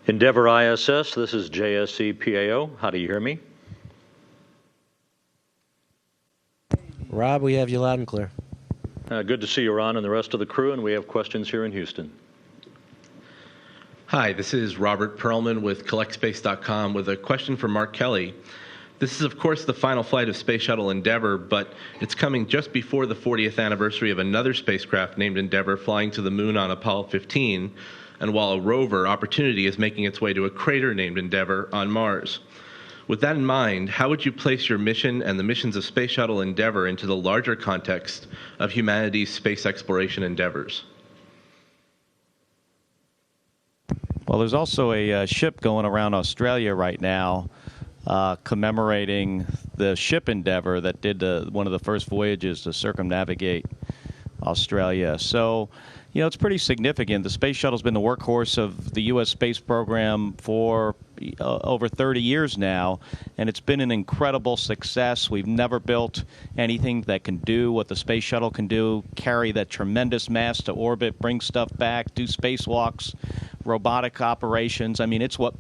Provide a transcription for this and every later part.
Endeavour ISS, this is JSC PAO. How do you hear me? Rob, we have you loud and clear. Good to see you, Ron, and the rest of the crew, and we have questions here in Houston. Hi, this is Robert Perlman with CollectSpace.com with a question for Mark Kelly. This is, of course, the final flight of Space Shuttle Endeavour, but it's coming just before the 40th anniversary of another spacecraft named Endeavour flying to the moon on Apollo 15, and while a rover, Opportunity, is making its way to a crater named Endeavour on Mars. With that in mind, how would you place your mission and the missions of Space Shuttle Endeavour into the larger context of humanity's space exploration endeavors? Well, there's also a ship going around Australia right now commemorating the ship Endeavour that did one of the first voyages to circumnavigate Australia. So, you know, it's pretty significant. The Space Shuttle's been the workhorse of the U.S. space program for over 30 years now, and it's been an incredible success. We've never built anything that can do what the Space Shuttle can do, carry that tremendous mass to orbit, bring stuff back, do spacewalks, robotic operations. I mean, it's what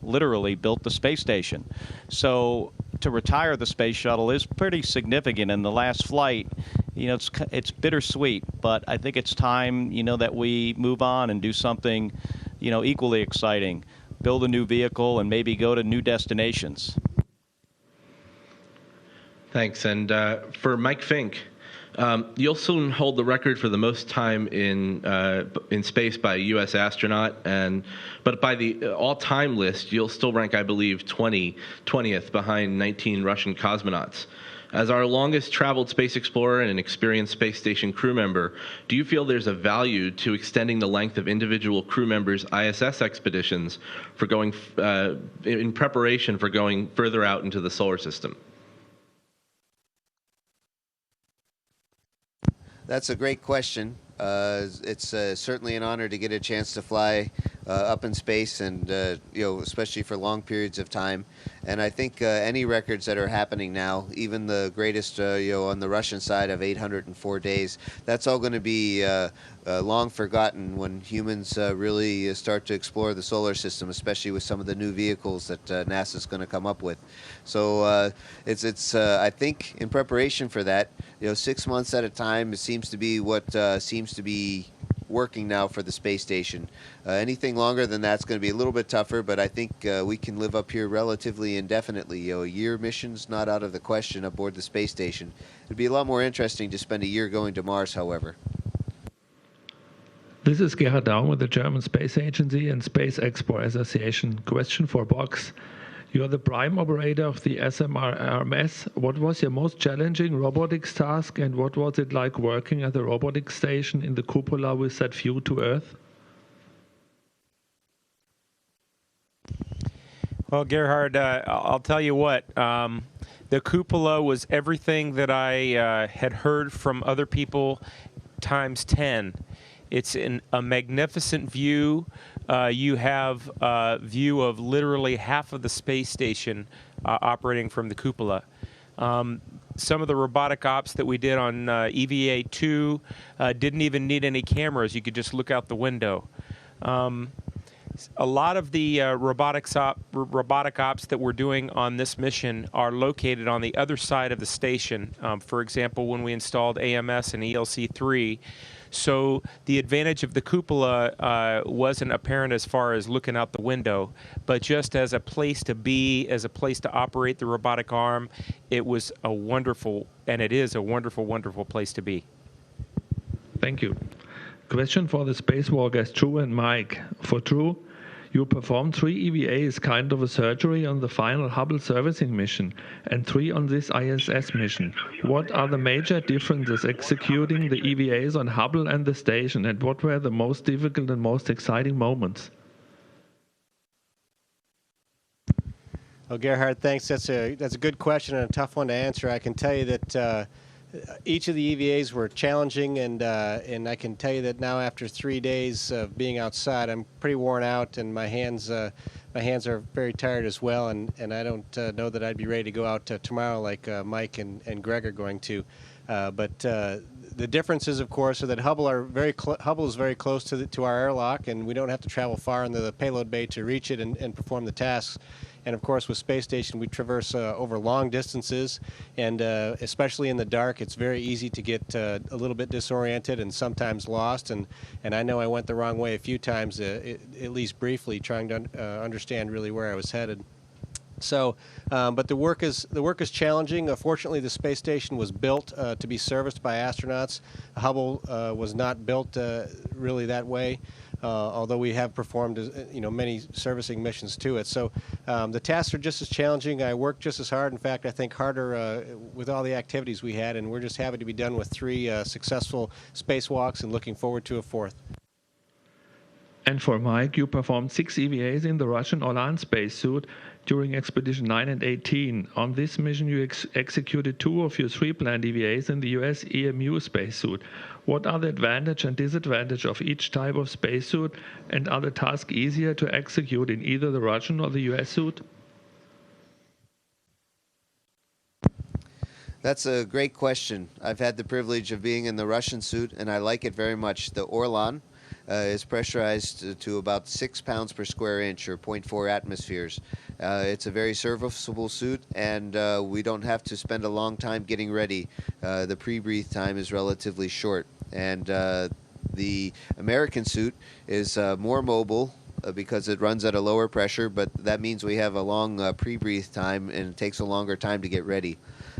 literally built the space station. So to retire the Space Shuttle is pretty significant. In the last flight, you know, it's bittersweet, but I think it's time, you know, that we move on and do something, you know, equally exciting. Build a new vehicle and maybe go to new destinations. Thanks. And for Mike Fink, you'll soon hold the record for the most time in space by a U.S. astronaut, but by the all-time list, you'll still rank, I believe, 20th behind 19 Russian cosmonauts. As our longest traveled space explorer and an experienced space station crew member, do you feel there's a value to extending the length of individual crew members' ISS expeditions for going in preparation for going further out into the solar system? That's a great question. It's certainly an honor to get a chance to fly up in space, and you know, especially for long periods of time. And I think any records that are happening now, even the greatest, you know, on the Russian side of 804 days, that's all going to be long forgotten when humans really start to explore the solar system, especially with some of the new vehicles that NASA's going to come up with. So it's I think in preparation for that, you know, 6 months at a time, it seems to be what seems to be working now for the space station. Anything longer than that's going to be a little bit tougher, but I think we can live up here relatively indefinitely. You know, a year mission's not out of the question aboard the space station. It'd be a lot more interesting to spend a year going to Mars, however. This is Gerhard Daum with the German Space Agency and Space Export Association. Question for Box. You are the prime operator of the SMRMS. What was your most challenging robotics task, and what was it like working at the robotics station in the cupola with that view to Earth? Well, Gerhard, I'll tell you what. The cupola was everything that I had heard from other people times 10. It's a magnificent view. You have a view of literally half of the space station operating from the cupola. Some of the robotic ops that we did on EVA-2 didn't even need any cameras. You could just look out the window. A lot of the robotic ops that we're doing on this mission are located on the other side of the station. For example, when we installed AMS and ELC-3, so the advantage of the cupola wasn't apparent as far as looking out the window, but just as a place to be, as a place to operate the robotic arm, it was a wonderful, and it is a wonderful, wonderful place to be. Thank you. Question for the spacewalkers Drew and Mike. For Drew, you performed 3 EVAs, kind of a surgery, on the final Hubble servicing mission, and 3 on this ISS mission. What are the major differences executing the EVAs on Hubble and the station, and what were the most difficult and most exciting moments? Well, Gerhard, thanks. That's a good question and a tough one to answer. I can tell you that each of the EVAs were challenging, and I can tell you that now after 3 days of being outside, I'm pretty worn out, and my hands are very tired as well, and I don't know that I'd be ready to go out tomorrow like Mike and Greg are going to. But the differences, of course, are that Hubble is very close to our airlock, and we don't have to travel far into the payload bay to reach it and perform the tasks. And of course, with Space Station, we traverse over long distances, and especially in the dark, it's very easy to get a little bit disoriented and sometimes lost. And I know I went the wrong way a few times, at least briefly, trying to understand really where I was headed. So, but the work is challenging. Fortunately, the space station was built to be serviced by astronauts. Hubble was not built really that way, although we have performed many servicing missions to it. So the tasks are just as challenging. I worked just as hard. In fact, I think harder with all the activities we had, and we're just happy to be done with 3 successful spacewalks and looking forward to a 4th. And for Mike, you performed 6 EVAs in the Russian Orlan spacesuit during Expedition 9 and 18. On this mission, you executed 2 of your 3 planned EVAs in the US EMU spacesuit. What are the advantage and disadvantage of each type of spacesuit, and are the tasks easier to execute in either the Russian or the US suit? That's a great question. I've had the privilege of being in the Russian suit, and I like it very much. The Orlan is pressurized to about 6 pounds per square inch, or 0.4 atmospheres. It's a very serviceable suit, and we don't have to spend a long time getting ready. The pre-breathe time is relatively short. And the American suit is more mobile because it runs at a lower pressure, but that means we have a long pre-breathe time, and it takes a longer time to get ready.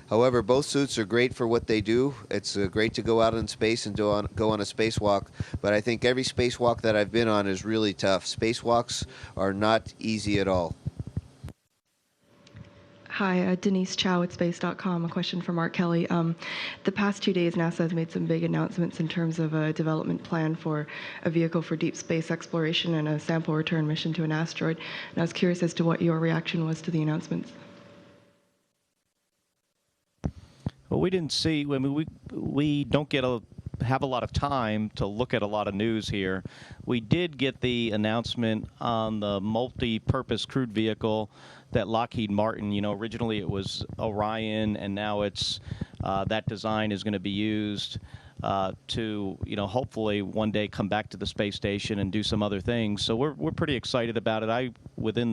However, both suits are great for what they do. It's great to go out in space and go on a spacewalk, but I think every spacewalk that I've been on is really tough. Spacewalks are not easy at all. Hi, Denise Chow at Space.com. A question for Mark Kelly. The past 2 days, NASA has made some big announcements in terms of a development plan for a vehicle for deep space exploration and a sample return mission to an asteroid. And I was curious as to what your reaction was to the announcements. Well, we didn't see. I mean, we don't have a lot of time to look at a lot of news here. We did get the announcement on the multi-purpose crewed vehicle that Lockheed Martin. Originally it was Orion, and now it's that design is going to be used to hopefully one day come back to the space station and do some other things. So we're pretty excited about it. Within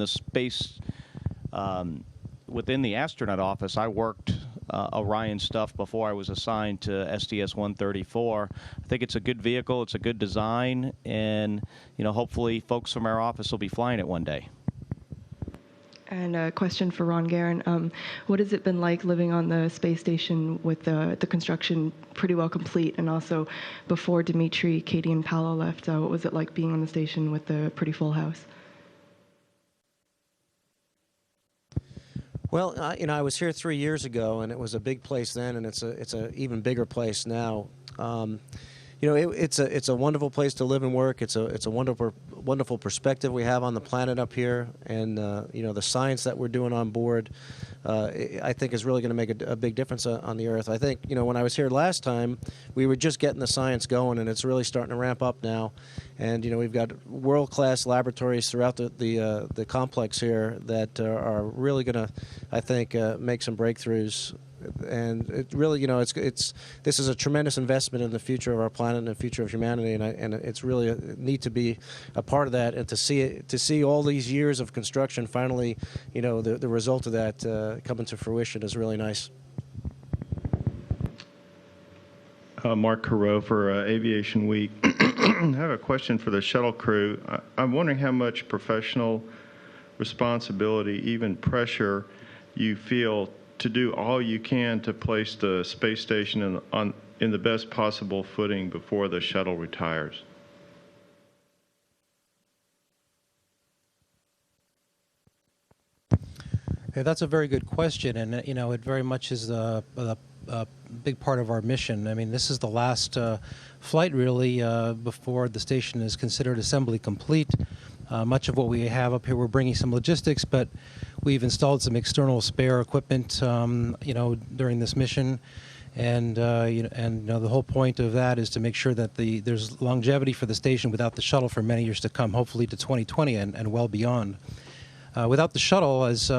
the astronaut office, I worked Orion stuff before I was assigned to STS-134. I think it's a good vehicle, it's a good design, and hopefully folks from our office will be flying it one day. And a question for Ron Guerin. What has it been like living on the space station with the construction pretty well complete, and also before Dmitry, Katie, and Paolo left? What was it like being on the station with the pretty full house? Well, I was here 3 years ago, and it was a big place then, and it's a even bigger place now. It's a wonderful place to live and work. It's a wonderful perspective we have on the planet up here, and the science that we're doing on board, I think is really going to make a big difference on the Earth. I think when I was here last time, we were just getting the science going, and it's really starting to ramp up now. And we've got world-class laboratories throughout the complex here that are really going to, I think, make some breakthroughs. And it really, this is a tremendous investment in the future of our planet and the future of humanity, and it's really neat to be a part of that, and to see all these years of construction finally, the result of that coming to fruition is really nice. Mark Carreau for Aviation Week. I have a question for the shuttle crew. I'm wondering how much professional responsibility, even pressure, you feel to do all you can to place the space station in the best possible footing before the shuttle retires. Hey, that's a very good question, and it very much is a big part of our mission. I mean, this is the last flight really before the station is considered assembly complete. Much of what we have up here, we're bringing some logistics, but we've installed some external spare equipment, during this mission, and the whole point of that is to make sure that there's longevity for the station without the shuttle for many years to come, hopefully to 2020 and well beyond. Without the shuttle, as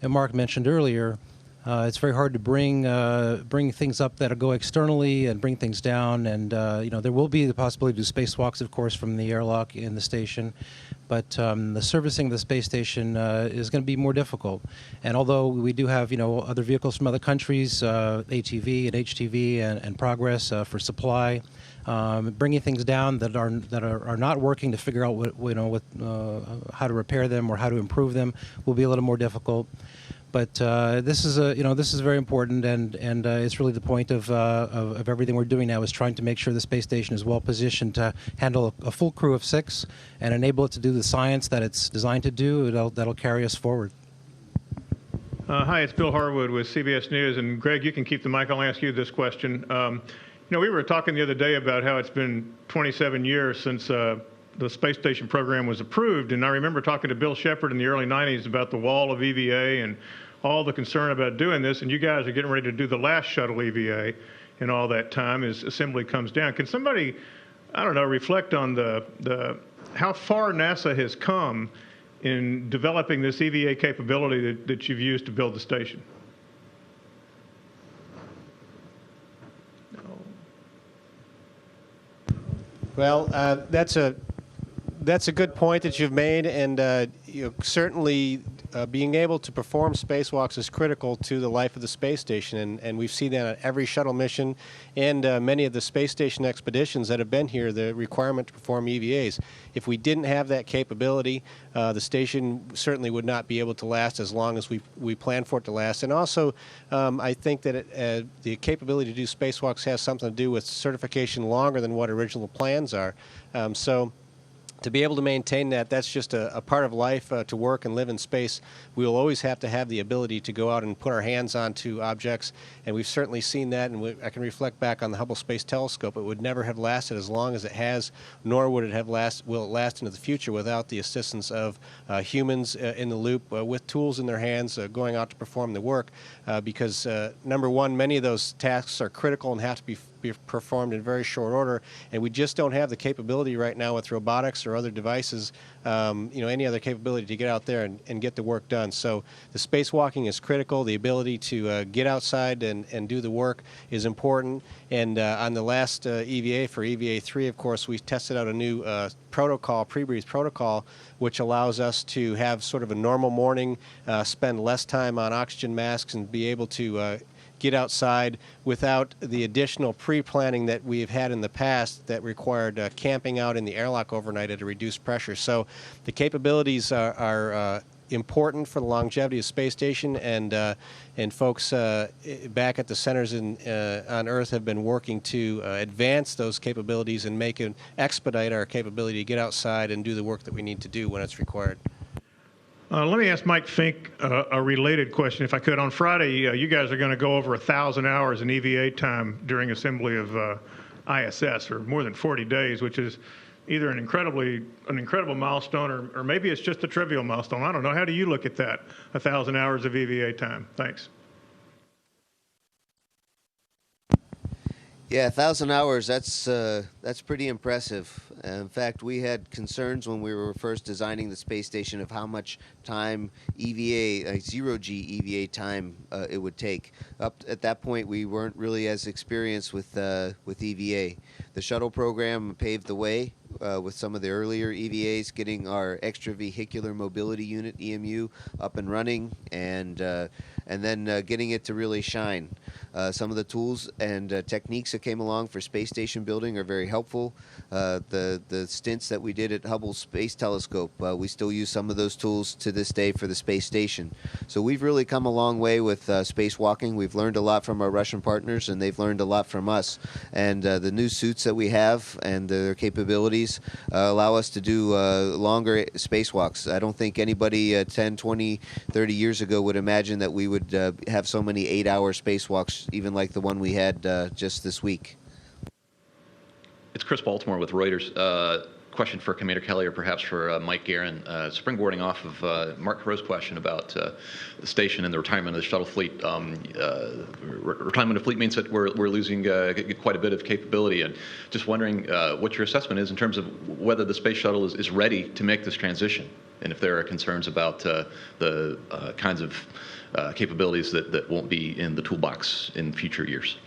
Mark mentioned earlier, It's very hard to bring things up that go externally and bring things down, and there will be the possibility to do spacewalks, of course, from the airlock in the station, but the servicing of the space station is going to be more difficult. And although we do have other vehicles from other countries, ATV and HTV and Progress for supply, bringing things down that are not working to figure out how to repair them or how to improve them will be a little more difficult. But this is very important, and it's really the point of everything we're doing now is trying to make sure the space station is well positioned to handle a full crew of 6 and enable it to do the science that it's designed to do. That'll carry us forward. Hi, it's Bill Harwood with CBS News, and Greg, you can keep the mic. I'll ask you this question. We were talking the other day about how it's been 27 years since the space station program was approved, and I remember talking to Bill Shepard in the early 90s about the wall of EVA and all the concern about doing this, and you guys are getting ready to do the last shuttle EVA in all that time as assembly comes down. Can somebody, reflect on the how far NASA has come in developing this EVA capability that you've used to build the station? Well, that's a good point that you've made, and certainly being able to perform spacewalks is critical to the life of the space station, and we've seen that on every shuttle mission and many of the space station expeditions that have been here, the requirement to perform EVAs. If we didn't have that capability, the station certainly would not be able to last as long as we plan for it to last. And also, I think that the capability to do spacewalks has something to do with certification longer than what original plans are. So to be able to maintain that's just a part of life, to work and live in space. We will always have to have the ability to go out and put our hands onto objects, and we've certainly seen that, and I can reflect back on the Hubble Space Telescope. It would never have lasted as long as it has, nor would it have will it last into the future without the assistance of humans in the loop with tools in their hands going out to perform the work, because number one, many of those tasks are critical and have to be performed in very short order, and we just don't have the capability right now with robotics or other devices, any other capability to get out there and get the work done. So the spacewalking is critical. The ability to get outside and do the work is important. And on the last EVA, for EVA 3, of course, we tested out a new protocol, pre-breathe protocol, which allows us to have sort of a normal morning, spend less time on oxygen masks, and be able to get outside without the additional pre-planning that we've had in the past that required camping out in the airlock overnight at a reduced pressure. So the capabilities are important for the longevity of space station, and folks back at the centers on Earth have been working to advance those capabilities and expedite our capability to get outside and do the work that we need to do when it's required. Let me ask Mike Fink a related question, if I could. On Friday, you guys are going to go over 1,000 hours in EVA time during assembly of ISS, or more than 40 days, which is either an incredible milestone, or maybe it's just a trivial milestone. I don't know. How do you look at that, 1,000 hours of EVA time? Thanks. Yeah, 1,000 hours, that's pretty impressive. In fact, we had concerns when we were first designing the space station of how much time EVA, zero-G EVA time it would take. Up at that point, we weren't really as experienced with EVA. The shuttle program paved the way with some of the earlier EVAs, getting our extravehicular mobility unit, EMU, up and running, and then getting it to really shine. Some of the tools and techniques that came along for space station building are very helpful. The stints that we did at Hubble Space Telescope, we still use some of those tools to this day for the space station. So we've really come a long way with spacewalking. We've learned a lot from our Russian partners, and they've learned a lot from us. And the new suits that we have and their capabilities allow us to do longer spacewalks. I don't think anybody 10, 20, 30 years ago would imagine that we would have so many 8-hour spacewalks, even like the one we had just this week. It's Chris Baltimore with Reuters. Question for Commander Kelly, or perhaps for Mike Guerin. Springboarding off of Mark Carrow's question about the station and the retirement of the shuttle fleet. Retirement of fleet means that we're losing quite a bit of capability, and just wondering what your assessment is in terms of whether the space shuttle is ready to make this transition. And if there are concerns about the kinds of capabilities that won't be in the toolbox in future years.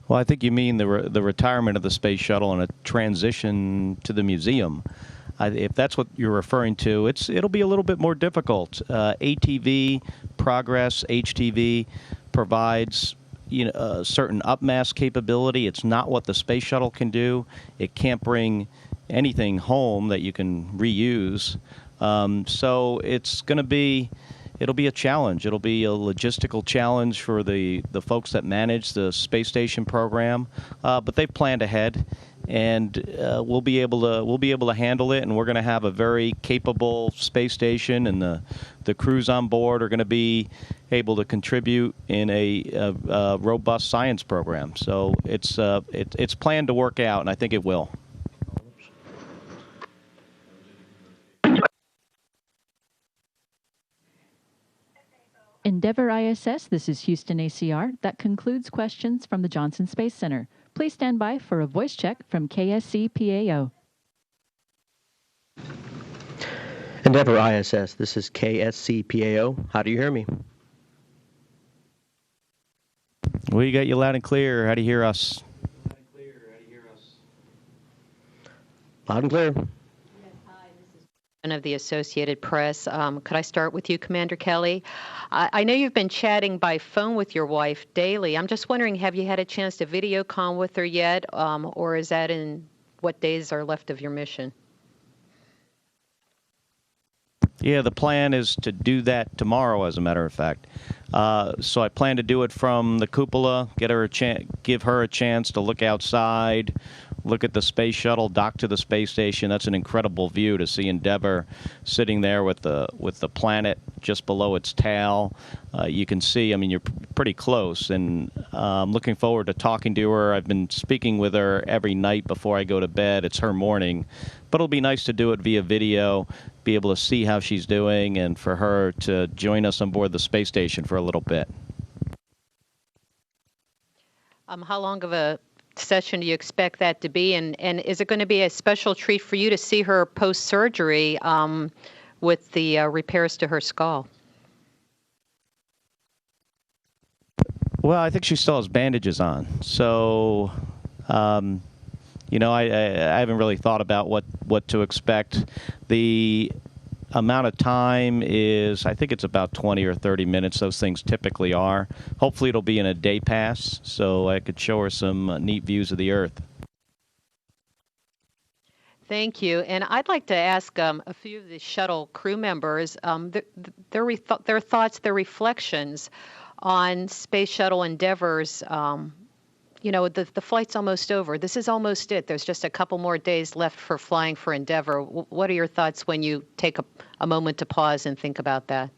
Well, I think you mean the retirement of the space shuttle and a transition to the museum. If that's what you're referring to, it'll be a little bit more difficult. ATV, Progress, HTV provides certain upmass capability. It's not what the space shuttle can do. It can't bring anything home that you can reuse. So it's going to be. It'll be a challenge. It'll be a logistical challenge for the folks that manage the space station program, but they've planned ahead, and we'll be able to handle it. And we're going to have a very capable space station, and the crews on board are going to be able to contribute in a robust science program. So it's planned to work out, and I think it will. Endeavour ISS, this is Houston ACR. That concludes questions from the Johnson Space Center. Please stand by for a voice check from KSCPAO. Endeavour ISS, this is KSCPAO. How do you hear me? We got you loud and clear. How do you hear us? Loud and clear. Of the Associated Press. Could I start with you, Commander Kelly? I know you've been chatting by phone with your wife daily. I'm just wondering, have you had a chance to video con with her yet, or is that in what days are left of your mission? Yeah, the plan is to do that tomorrow, as a matter of fact. So I plan to do it from the cupola, give her a chance to look outside, look at the space shuttle dock to the space station. That's an incredible view to see Endeavour sitting there with the planet just below its tail. You can see, I mean, you're pretty close, and I'm looking forward to talking to her. I've been speaking with her every night before I go to bed. It's her morning, but it'll be nice to do it via video, be able to see how she's doing, and for her to join us on board the space station for a little bit. How long of a session do you expect that to be, and is it going to be a special treat for you to see her post-surgery with the repairs to her skull? Well, I think she still has bandages on, so I haven't really thought about what to expect. The amount of time is, I think it's about 20 or 30 minutes. Those things typically are. Hopefully it'll be in a day pass, so I could show her some neat views of the Earth. Thank you. And I'd like to ask a few of the shuttle crew members their thoughts, their reflections on Space Shuttle Endeavour's. The flight's almost over. This is almost it. There's just a couple more days left for flying for Endeavour. What are your thoughts when you take a moment to pause and think about that?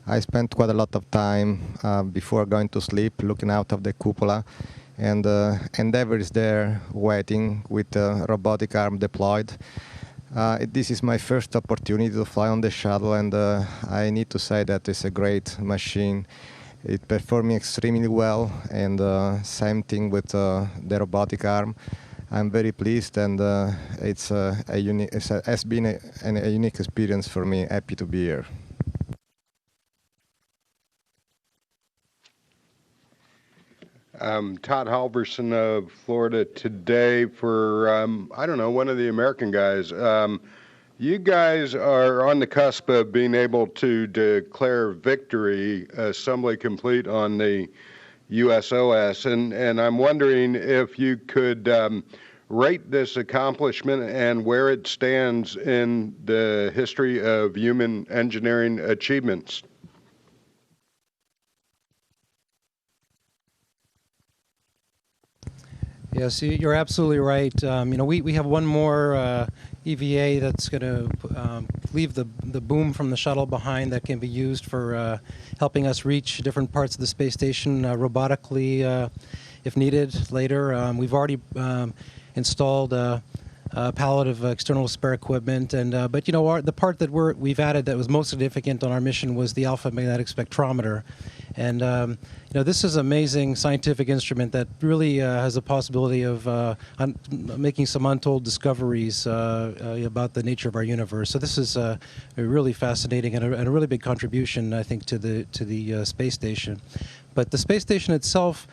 I spent quite a lot of time before going to sleep looking out of the cupola, and Endeavour is there waiting with the robotic arm deployed. This is my first opportunity to fly on the shuttle, and I need to say that it's a great machine. It performed extremely well, and same thing with the robotic arm. I'm very pleased, and it has been a unique experience for me. Happy to be here. Todd Halverson of Florida Today for, one of the American guys. You guys are on the cusp of being able to declare victory, assembly complete on the USOS, and I'm wondering if you could rate this accomplishment and where it stands in the history of human engineering achievements. Yes, you're absolutely right. We have one more EVA that's going to leave the boom from the shuttle behind that can be used for helping us reach different parts of the space station robotically if needed later. We've already installed pallet of external spare equipment. And but you know, the part that we've added that was most significant on our mission was the alpha magnetic spectrometer. And you know, this is an amazing scientific instrument that really has the possibility of making some untold discoveries about the nature of our universe. So this is really fascinating and a really big contribution, I think, to the space station. But the space station itself,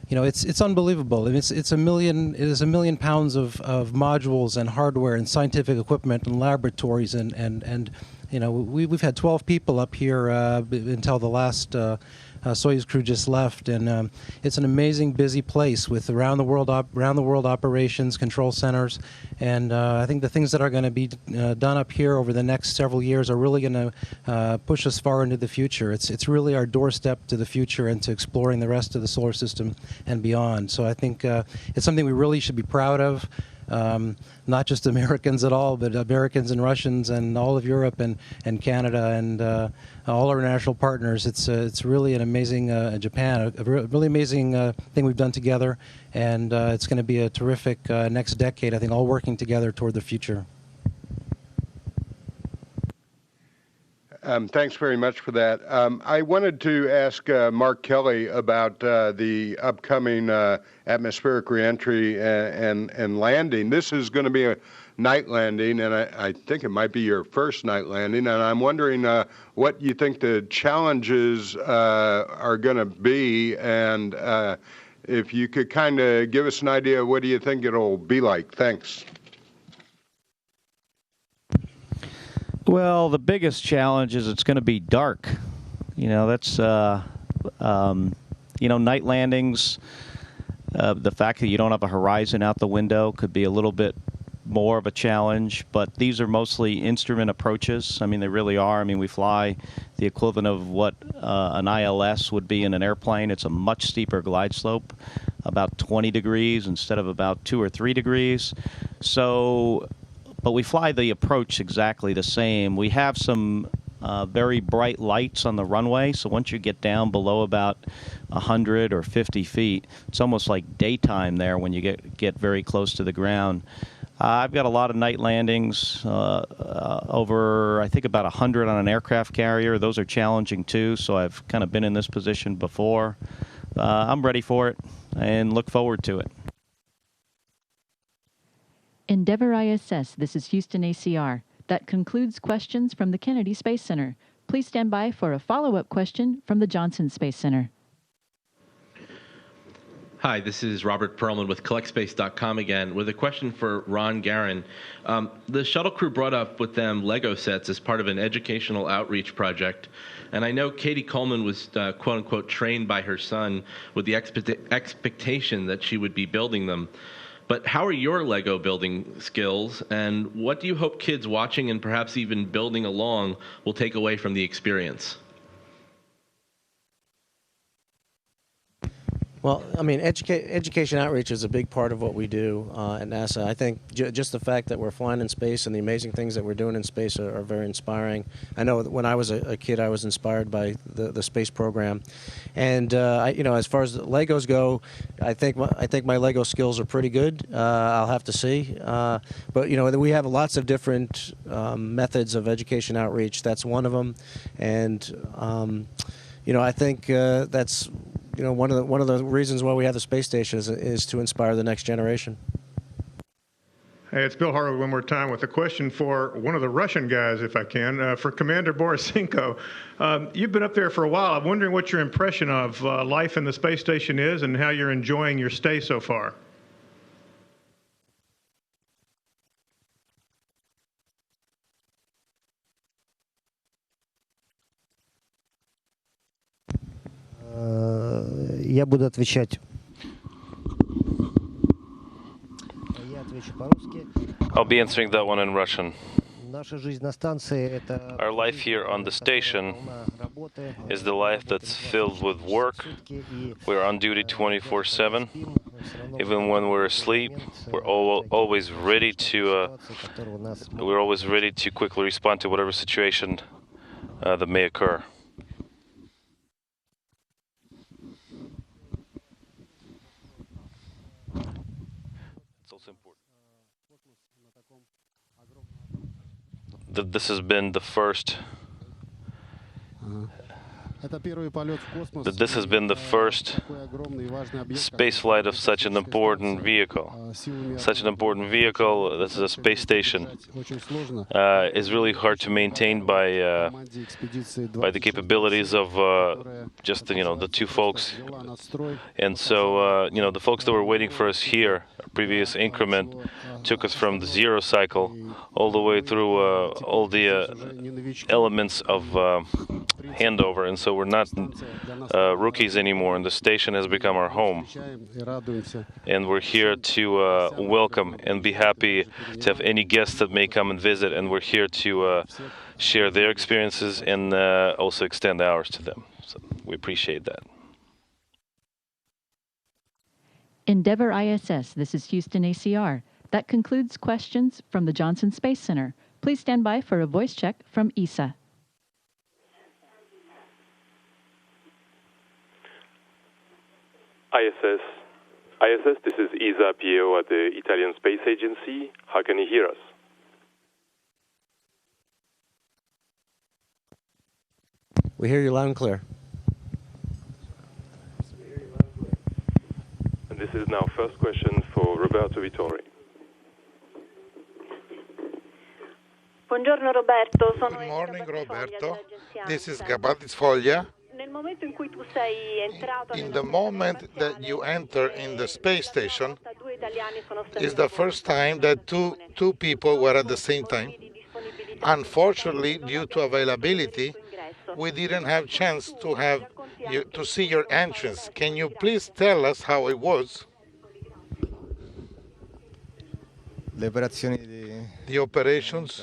you know, it's unbelievable. I mean, it is a million pounds of modules and hardware and scientific equipment and laboratories and you know, we've had 12 people up here until the last Soyuz crew just left, and it's an amazing, busy place with around the world operations, control centers, and I think the things that are going to be done up here over the next several years are really going to push us far into the future. It's really our doorstep to the future and to exploring the rest of the solar system and beyond. So I think it's something we really should be proud of. Not just Americans at all, but Americans and Russians and all of Europe and Canada and all our international partners. It's really an amazing Japan, a really amazing thing we've done together, and it's going to be a terrific next decade, I think, all working together toward the future. Thanks very much for that. I wanted to ask Mark Kelly about the upcoming atmospheric reentry and landing. This is going to be a night landing, and I think it might be your first night landing, and I'm wondering what you think the challenges are going to be, and if you could kind of give us an idea, what do you think it'll be like? Thanks. Well, the biggest challenge is it's going to be dark. You know, that's, you know, night landings, the fact that you don't have a horizon out the window could be a little bit more of a challenge, but these are mostly instrument approaches. I mean, they really are. I mean, we fly the equivalent of what an ILS would be in an airplane. It's a much steeper glide slope, about 20 degrees instead of about 2 or 3 degrees. So, but we fly the approach exactly the same. We have some very bright lights on the runway, so once you get down below about 100 or 50 feet, it's almost like daytime there when you get very close to the ground. I've got a lot of night landings, over, I think, about 100 on an aircraft carrier. Those are challenging, too, so I've kind of been in this position before. I'm ready for it and look forward to it. Endeavour ISS, this is Houston ACR. That concludes questions from the Kennedy Space Center. Please stand by for a follow-up question from the Johnson Space Center. Hi, this is Robert Perlman with CollectSpace.com again with a question for Ron Garan. The shuttle crew brought up with them Lego sets as part of an educational outreach project. And I know Katie Coleman was, quote-unquote, trained by her son with the expectation that she would be building them. But how are your Lego building skills, and what do you hope kids watching and perhaps even building along will take away from the experience? Well, I mean, education outreach is a big part of what we do at NASA. I think just the fact that we're flying in space and the amazing things that we're doing in space are very inspiring. I know that when I was a kid, I was inspired by the space program, and you know, as far as the Legos go, I think my Lego skills are pretty good. I'll have to see, but you know, we have lots of different methods of education outreach. That's one of them, and you know, I think that's, you know, one of the reasons why we have the space station is to inspire the next generation. Hey, it's Bill Harwood one more time with a question for one of the Russian guys, if I can, for Commander Borisenko. You've been up there for a while. I'm wondering what your impression of life in the space station is and how you're enjoying your stay so far. Я буду отвечать. Я отвечу по-русски. I'll be answering that one in Russian. Наша жизнь на станции — это Our life here on the station is the life that's filled with work. We're on duty 24/7. Even when we're asleep, we're always ready to quickly respond to whatever situation that may occur. that this has been the first space flight of such an important vehicle. Such an important vehicle, this is a space station, is really hard to maintain by the capabilities of just the two folks. And so the folks that were waiting for us here, a previous increment, took us from the zero cycle all the way through all the elements of handover, and so we're not rookies anymore, and the station has become our home. And we're here to welcome and be happy to have any guests that may come and visit, and we're here to share their experiences and also extend ours to them. So we appreciate that. Endeavour ISS, this is Houston ACR. That concludes questions from the Johnson Space Center. Please stand by for a voice check from ESA. ISS, this is ESA PO at the Italian Space Agency. How can you hear us? We hear you loud and clear. And this is now first question for Roberto Vittori. Buongiorno Roberto, sono Good morning, Roberto. This is Gabatis Foglia. In the moment that you enter in the space station, is the first time that two people were at the same time. Unfortunately, due to availability, we didn't have chance to see your entrance. Can you please tell us how it was? The operations,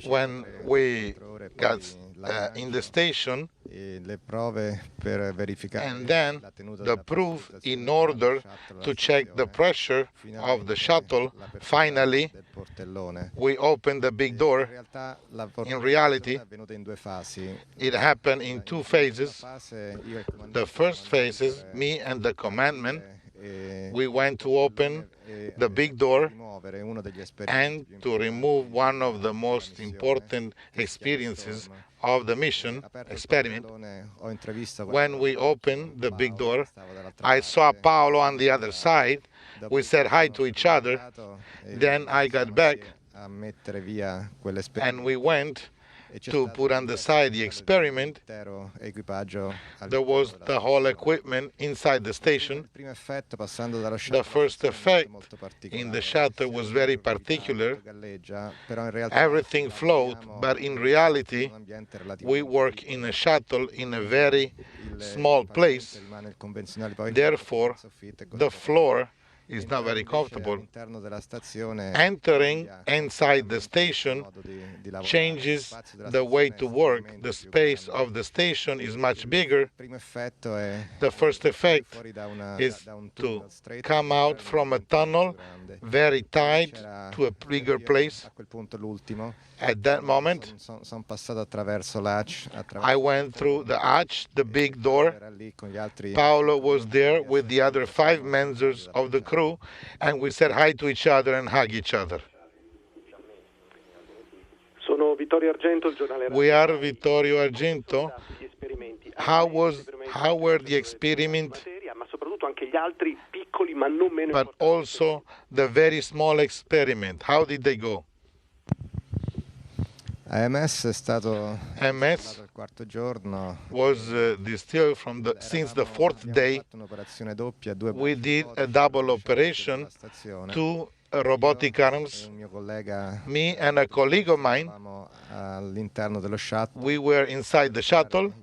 when we got in the station, and then the proof in order to check the pressure of the shuttle, finally, we opened the big door. In reality, it happened in two phases. The first phase is me and the commandment. We went to open the big door and to remove one of the most important experiences of the mission experiment. When we opened the big door, I saw Paolo on the other side. We said hi to each other. Then I got back and we went to put on the side the experiment. There was the whole equipment inside the station. The first effect in the shuttle was very particular. Everything flowed, but in reality, we work in a shuttle in a very small place. Therefore, the floor is not very comfortable. Entering inside the station changes the way to work. The space of the station is much bigger. The first effect is to come out from a tunnel very tight to a bigger place. At that moment, I went through the arch, the big door. Paolo was there with the other 5 members of the crew, and we said hi to each other and hug each other. We are Vittorio Argento. How were the experiments, but also the very small experiment? How did they go? AMS was distilled since the 4th day. We did a double operation, 2 robotic arms. Me and a colleague of mine, we were inside the shuttle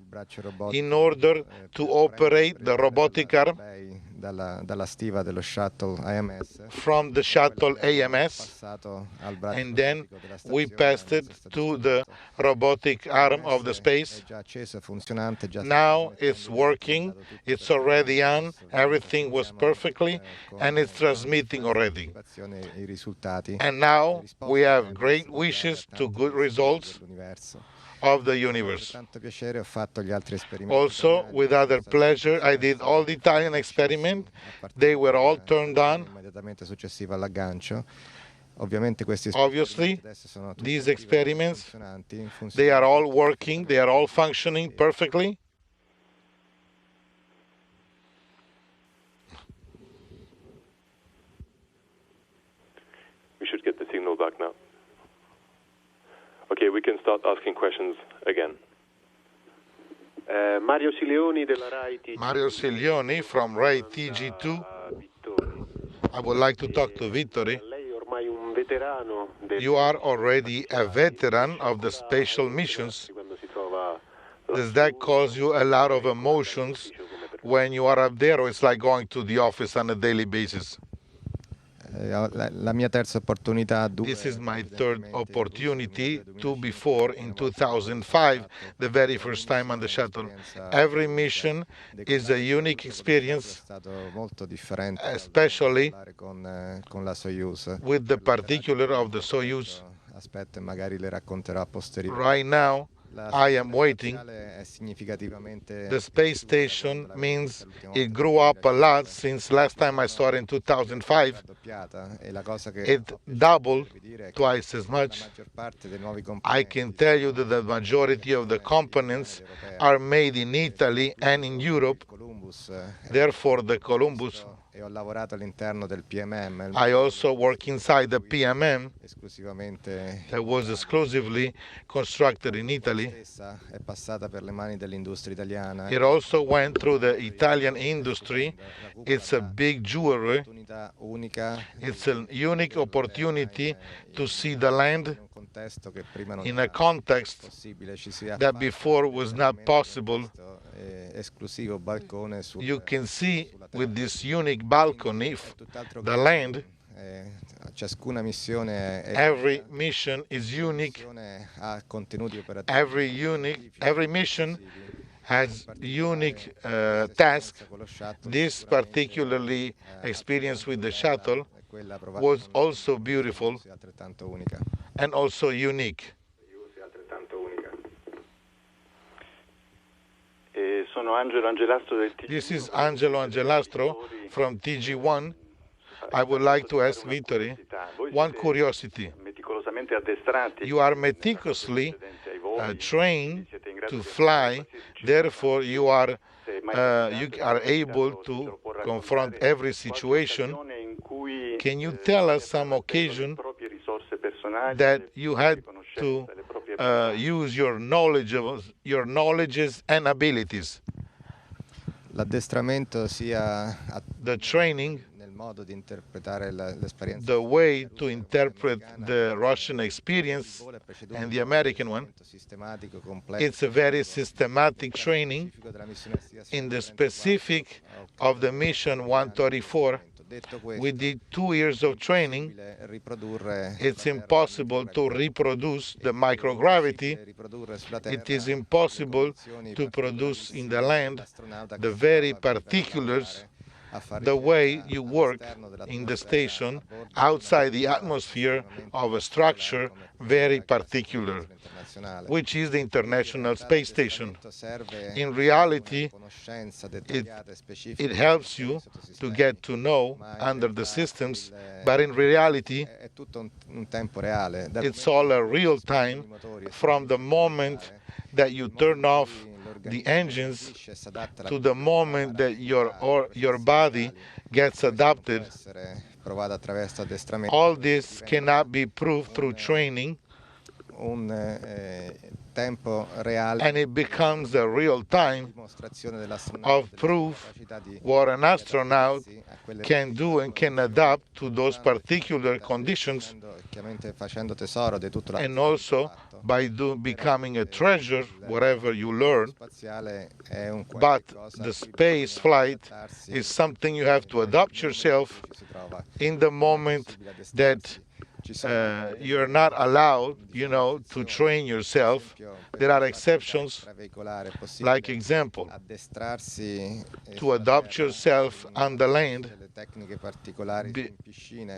in order to operate the robotic arm from the shuttle AMS, and then we passed it to the robotic arm of the space. Now it's working, it's already on, everything was perfectly, and it's transmitting already. And now we have great wishes to good results of the universe. Also, with other pleasure, I did all the Italian experiments. They were all turned on. Obviously, these experiments, they are all working, they are all functioning perfectly. We should get the signal back now. Okay, we can start asking questions again. Mario Silioni della Rai TG. Mario Silioni from Rai TG2. I would like to talk to Vittori. You are already a veteran of the spatial missions. Does that cause you a lot of emotions when you are up there, or it's like going to the office on a daily basis? This is my third opportunity. Two before in 2005, the very first time on the shuttle. Every mission is a unique experience, especially with the particular of the Soyuz. Right now, I am waiting. The space station means it grew up a lot since last time I saw it in 2005. It doubled, twice as much. I can tell you that the majority of the components are made in Italy and in Europe. Therefore, the Columbus. I also work inside the PMM that was exclusively constructed in Italy. It also went through the Italian industry. It's a big jewelry. It's a unique opportunity to see the land in a context that before was not possible. You can see with this unique balcony the land. Every mission is unique. Every mission has unique tasks. This particularly experience with the shuttle was also beautiful and also unique. This is Angelo Angelastro from TG1. I would like to ask Vittori one curiosity. You are meticulously trained to fly, therefore you are able to confront every situation. Can you tell us some occasion that you had to use your knowledges and abilities? The training, the way to interpret the Russian experience and the American one, it's a very systematic training in the specific of the mission 134. We did 2 years of training. It's impossible to reproduce the microgravity. It is impossible to produce in the land the very particulars, the way you work in the station outside the atmosphere of a structure very particular, which is the International Space Station. In reality, it helps you to get to know under the systems, but in reality, it's all a real time from the moment that you turn off the engines to the moment that your body gets adapted. All this cannot be proved through training, and it becomes a real time of proof what an astronaut can do and can adapt to those particular conditions, and also by becoming a treasure whatever you learn. But the space flight is something you have to adapt yourself in the moment that you're not allowed, to train yourself. There are exceptions, like example, to adopt yourself on the land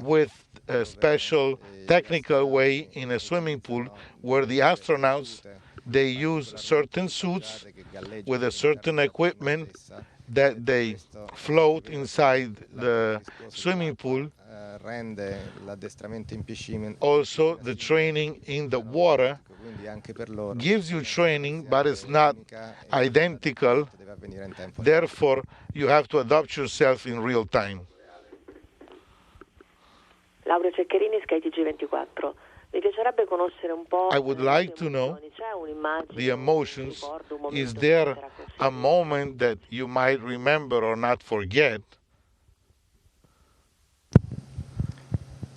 with a special technical way in a swimming pool where the astronauts, they use certain suits with a certain equipment that they float inside the swimming pool Also, the training in the water gives you training, but it's not identical. Therefore, you have to adapt yourself in real time. Laura Ceccherini, SkyTG 24. Mi piacerebbe conoscere un po'. I would like to know the emotions. Is there a moment that you might remember or not forget?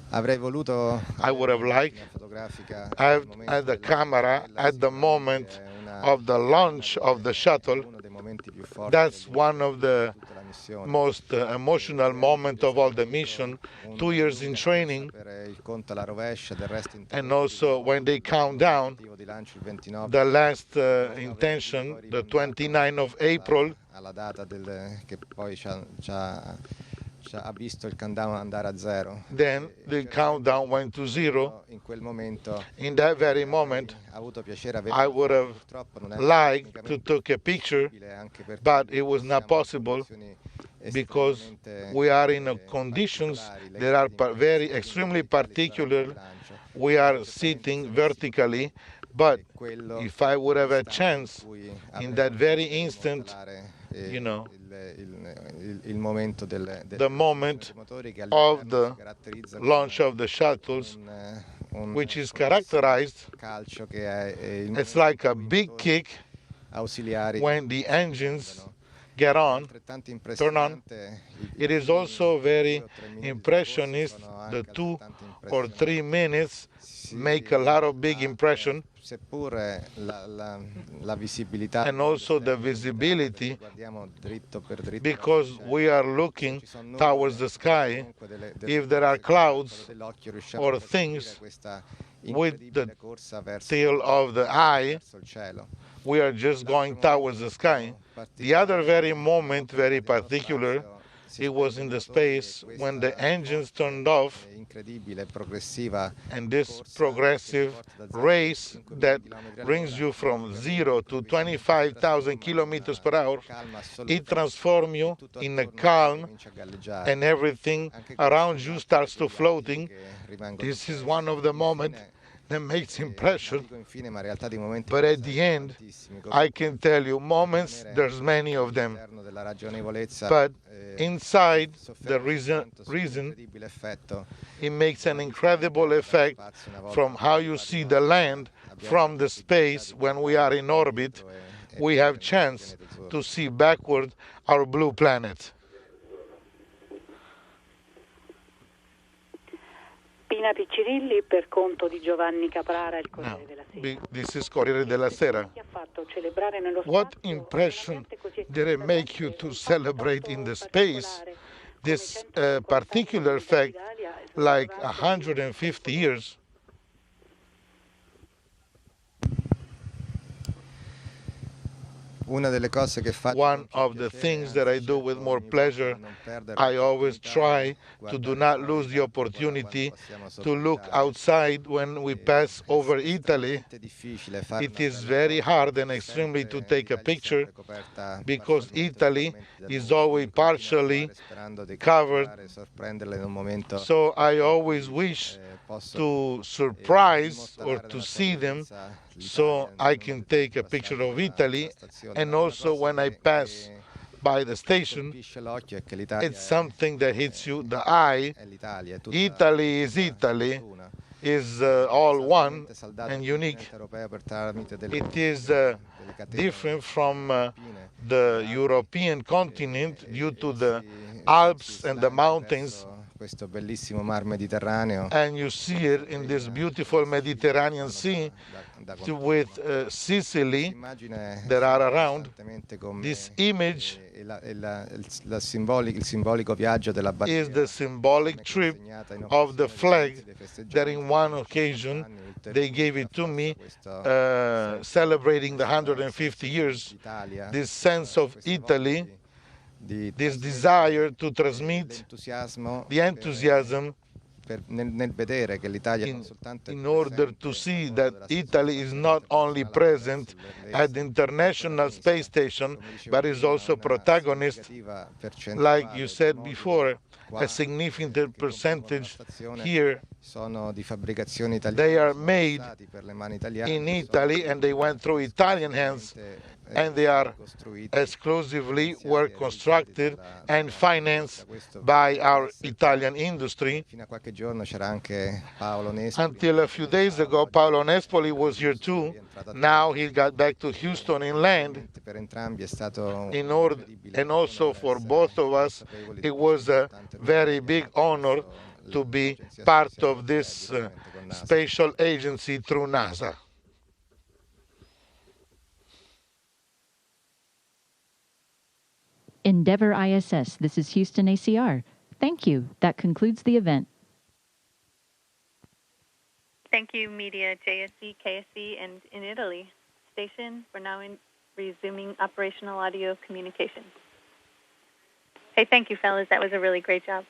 I would have liked have had the camera at the moment of the launch of the shuttle. That's one of the most emotional moments of all the mission. 2 years in training, and also when they count down the last intention, the 29th of April, then the countdown went to zero. In that very moment, I would have liked to take a picture, but it was not possible because we are in conditions that are very extremely particular. We are sitting vertically, but if I would have a chance in that very instant, you know, the moment of the launch of the shuttles, which is characterized, it's like a big kick when the engines get on, turn on. It is also very impressionist. The 2 or 3 minutes make a lot of big impression. And also the visibility, because we are looking towards the sky. If there are clouds or things with the tail of the eye, we are just going towards the sky. The other very moment, very particular, it was in the space when the engines turned off, and this progressive race that brings you from 0 to 25,000 kilometers per hour, it transforms you in a calm, and everything around you starts to floating. This is one of the moments that makes impression. But at the end, I can tell you moments, there's many of them. But inside the reason, it makes an incredible effect from how you see the land from the space. When we are in orbit, we have chance to see backward our blue planet. Pina Piccirilli per conto di Giovanni Caprara, il Corriere della Sera. This is Corriere della Sera. What impression did it make you to celebrate in the space this particular fact, like 150 years? One of the things that I do with more pleasure, I always try to do not lose the opportunity to look outside when we pass over Italy. It is very hard and extremely to take a picture because Italy is always partially covered. So I always wish to surprise or to see them so I can take a picture of Italy. And also when I pass by the station, it's something that hits you the eye. Italy, is all one and unique. It is different from the European continent due to the Alps and the mountains. And you see it in this beautiful Mediterranean Sea with Sicily that are around. This image is the symbolic trip of the flag that in one occasion they gave it to me, celebrating the 150 years. This sense of Italy, this desire to transmit the enthusiasm in order to see that Italy is not only present at the International Space Station, but is also protagonist. Like you said before, a significant percentage here. They are made in Italy and they went through Italian hands, and they are exclusively were constructed and financed by our Italian industry. Until a few days ago, Paolo Nespoli was here too. Now he got back to Houston inland. And also for both of us, it was a very big honor to be part of this spatial agency through NASA. Endeavour ISS, this is Houston ACR. Thank you. That concludes the event. Thank you, media, JSC, KSC, and in Italy. Station, we're now resuming operational audio communication. Hey, thank you, fellas. That was a really great job.